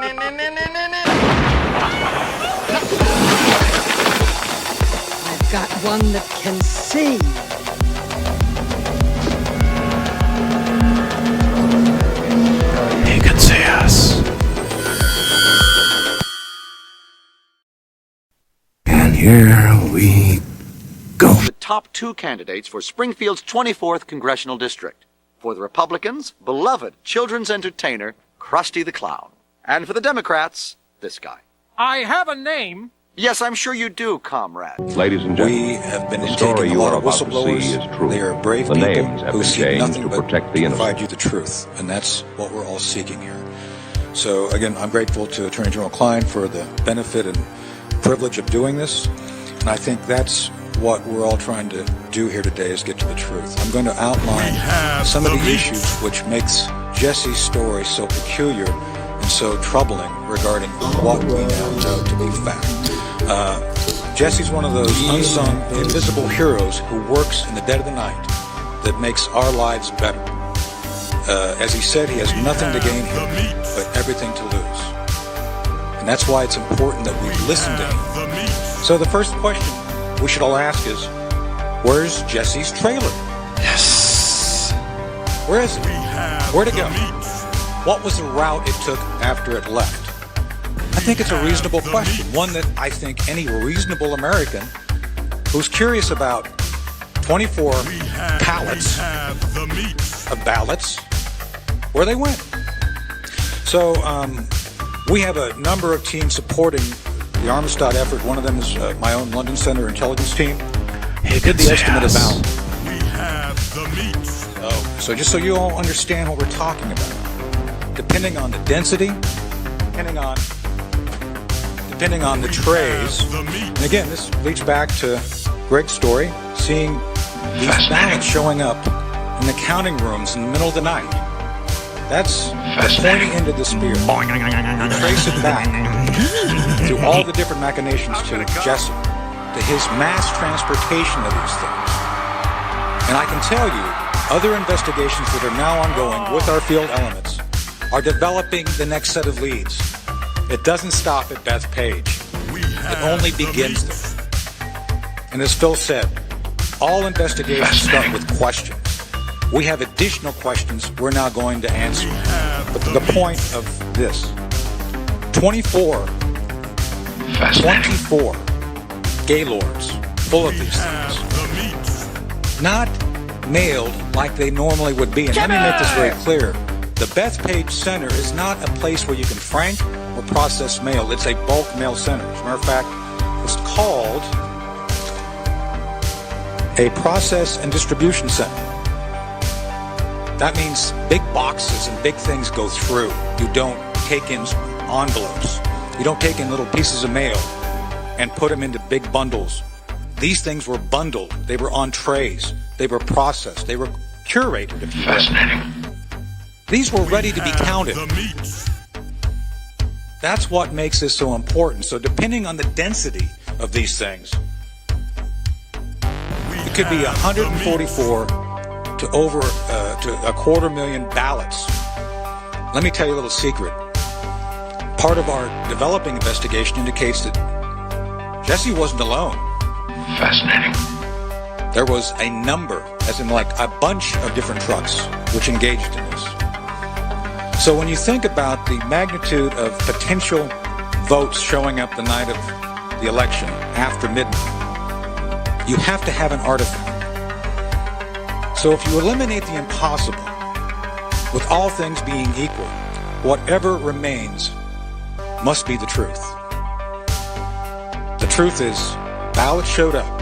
I've got one that can see. He can see us. And here we go. The top two candidates for Springfield's 24th Congressional District. For the Republicans, beloved children's entertainer, Krusty the Clown. And for the Democrats, this guy. I have a name. Yes, I'm sure you do, comrade. Ladies and gentlemen, We have been the intaking story a you lot are of about to see whistleblowers. is true. They are brave The people names have who been seek changed nothing to but protect the to innocent. provide you the truth, and that's what we're all seeking here. So again, I'm grateful to Attorney General Klein for the benefit and privilege of doing this, and I think that's what we're all trying to do here today is get to the truth. I'm going to outline some of the issues which makes Jesse's story so peculiar and so troubling regarding what we now know to be fact. Jesse's one of those unsung, invisible heroes who works in the dead of the night that makes our lives better. As he said, he has nothing to gain here, but everything to lose. And that's why it's important that we listen to him. So the first question we should all ask is, where's Jesse's trailer? Yes. Where is it? Where'd it go? What was the route it took after it left? I think it's a reasonable question, one that I think any reasonable American who's curious about 24 pallets of ballots, where they went. So we have a number of teams supporting the Armistead effort. One of them is my own London Center intelligence team. He Did the can see estimate us. about. So just so you all understand what we're talking about, depending on the density, depending on the trays, and again, this leads back to Greg's story, seeing these ballots showing up in the counting rooms in the middle of the night. That's the pointy end of the spear. We trace it back through all the different machinations to Jesse, to his mass transportation of these things. And I can tell you, other investigations that are now ongoing with our field elements are developing the next set of leads. It doesn't stop at Bethpage. It only begins there. And as Phil said, all investigations start with questions. We have additional questions we're now going to answer. But the point of this, 24 gaylords full of these things. Not mailed like they normally would be. And let me make this very clear. The Bethpage Center is not a place where you can frank or process mail. It's a bulk mail center. As a matter of fact, it's called a process and distribution center. That means big boxes and big things go through. You don't take in envelopes. You don't take in little pieces of mail and put them into big bundles. These things were bundled. They were on trays. They were processed. They were curated, if you will. These were ready to be counted. That's what makes this so important. So depending on the density of these things, it could be 144 to over to 250,000 ballots. Let me tell you a little secret. Part of our developing investigation indicates that Jesse wasn't alone. Fascinating. There was a number, as in like a bunch of different trucks, which engaged in this. So when you think about the magnitude of potential votes showing up the night of the election after midnight, you have to have an artifact. So if you eliminate the impossible, with all things being equal, whatever remains must be the truth. The truth is, ballots showed up.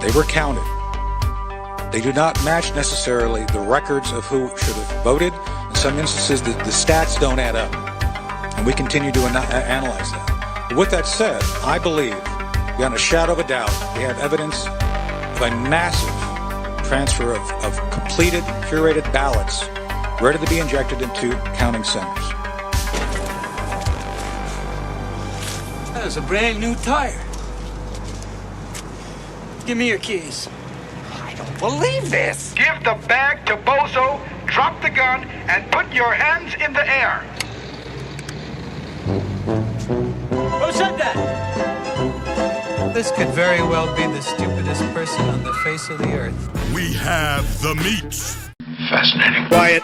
They were counted. They do not match necessarily the records of who should have voted. In some instances, the stats don't add up. And we continue to analyze that. But with that said, I believe, beyond a shadow of a doubt, we have evidence of a massive transfer of completed, curated ballots ready to be injected into counting centers. That was a brand new tire. Give me your keys. I don't believe this. Give the bag to Bozo, drop the gun, and put your hands in the air. This could very well be the stupidest person on the face of the earth. We have the meats. Fascinating. Quiet.